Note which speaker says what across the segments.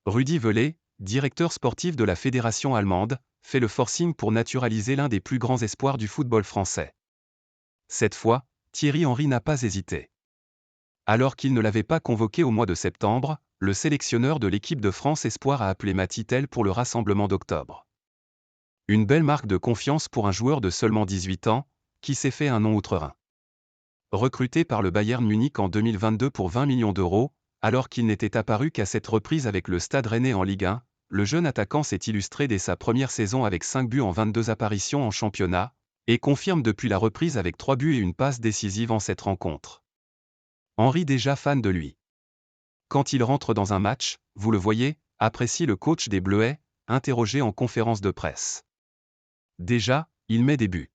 Speaker 1: Rudi Völler, directeur sportif de la fédération allemande, fait le forcing pour naturaliser l'un des plus grands espoirs du football français. Cette fois, Thierry Henry n'a pas hésité. Alors qu'il ne l'avait pas convoqué au mois de septembre, le sélectionneur de l'équipe de France Espoir a appelé Matitel pour le rassemblement d'octobre. Une belle marque de confiance pour un joueur de seulement 18 ans, qui s'est fait un nom outre-Rhin. Recruté par le Bayern Munich en 2022 pour 20 millions d'euros, alors qu'il n'était apparu qu'à cette reprise avec le Stade Rennais en Ligue 1, le jeune attaquant s'est illustré dès sa première saison avec 5 buts en 22 apparitions en championnat, et confirme depuis la reprise avec 3 buts et une passe décisive en cette rencontre. Henry déjà fan de lui. Quand il rentre dans un match, vous le voyez, apprécie le coach des Bleuets, interrogé en conférence de presse. Déjà, il met des buts.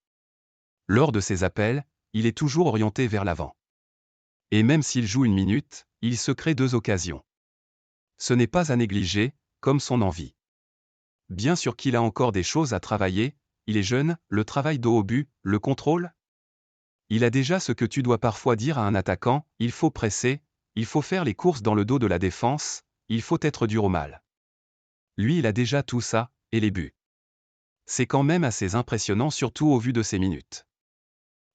Speaker 1: Lors de ses appels, il est toujours orienté vers l'avant. Et même s'il joue une minute, il se crée 2 occasions. Ce n'est pas à négliger, comme son envie. Bien sûr qu'il a encore des choses à travailler, il est jeune, le travail dos au but, le contrôle. Il a déjà ce que tu dois parfois dire à un attaquant, il faut presser, il faut faire les courses dans le dos de la défense, il faut être dur au mal. Lui il a déjà tout ça, et les buts. C'est quand même assez impressionnant surtout au vu de ses minutes.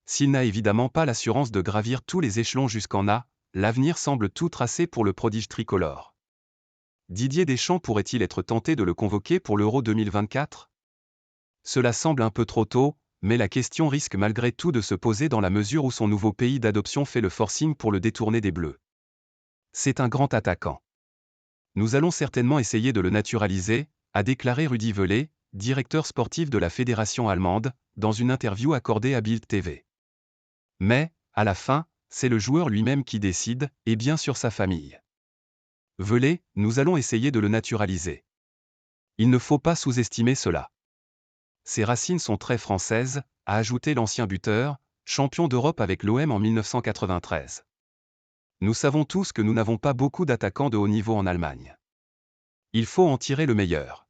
Speaker 1: S'il n'a évidemment pas l'assurance de gravir tous les échelons jusqu'en A, l'avenir semble tout tracé pour le prodige tricolore. Didier Deschamps pourrait-il être tenté de le convoquer pour l'Euro 2024 ? Cela semble un peu trop tôt, mais la question risque malgré tout de se poser dans la mesure où son nouveau pays d'adoption fait le forcing pour le détourner des Bleus. C'est un grand attaquant. Nous allons certainement essayer de le naturaliser, a déclaré Rudi Völler, directeur sportif de la fédération allemande, dans une interview accordée à Bild TV. Mais, à la fin, c'est le joueur lui-même qui décide, et bien sûr sa famille. Völler, nous allons essayer de le naturaliser. Il ne faut pas sous-estimer cela. Ses racines sont très françaises, a ajouté l'ancien buteur, champion d'Europe avec l'OM en 1993. Nous savons tous que nous n'avons pas beaucoup d'attaquants de haut niveau en Allemagne. Il faut en tirer le meilleur.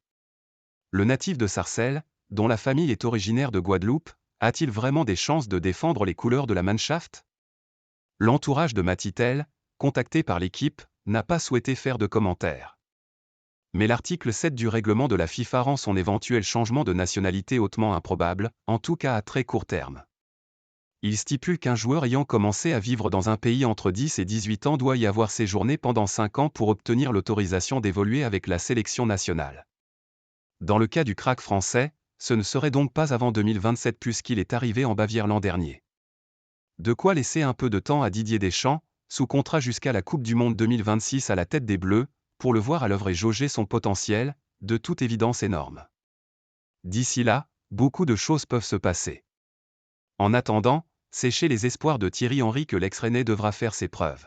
Speaker 1: Le natif de Sarcelles, dont la famille est originaire de Guadeloupe, a-t-il vraiment des chances de défendre les couleurs de la Mannschaft ? L'entourage de Matitel, contacté par l'équipe, n'a pas souhaité faire de commentaires. Mais l'article 7 du règlement de la FIFA rend son éventuel changement de nationalité hautement improbable, en tout cas à très court terme. Il stipule qu'un joueur ayant commencé à vivre dans un pays entre 10 et 18 ans doit y avoir séjourné pendant 5 ans pour obtenir l'autorisation d'évoluer avec la sélection nationale. Dans le cas du crack français, ce ne serait donc pas avant 2027 puisqu'il est arrivé en Bavière l'an dernier. De quoi laisser un peu de temps à Didier Deschamps, sous contrat jusqu'à la Coupe du Monde 2026 à la tête des Bleus, pour le voir à l'œuvre et jauger son potentiel, de toute évidence énorme. D'ici là, beaucoup de choses peuvent se passer. En attendant, c'est chez les espoirs de Thierry Henry que l'ex-Rennais devra faire ses preuves.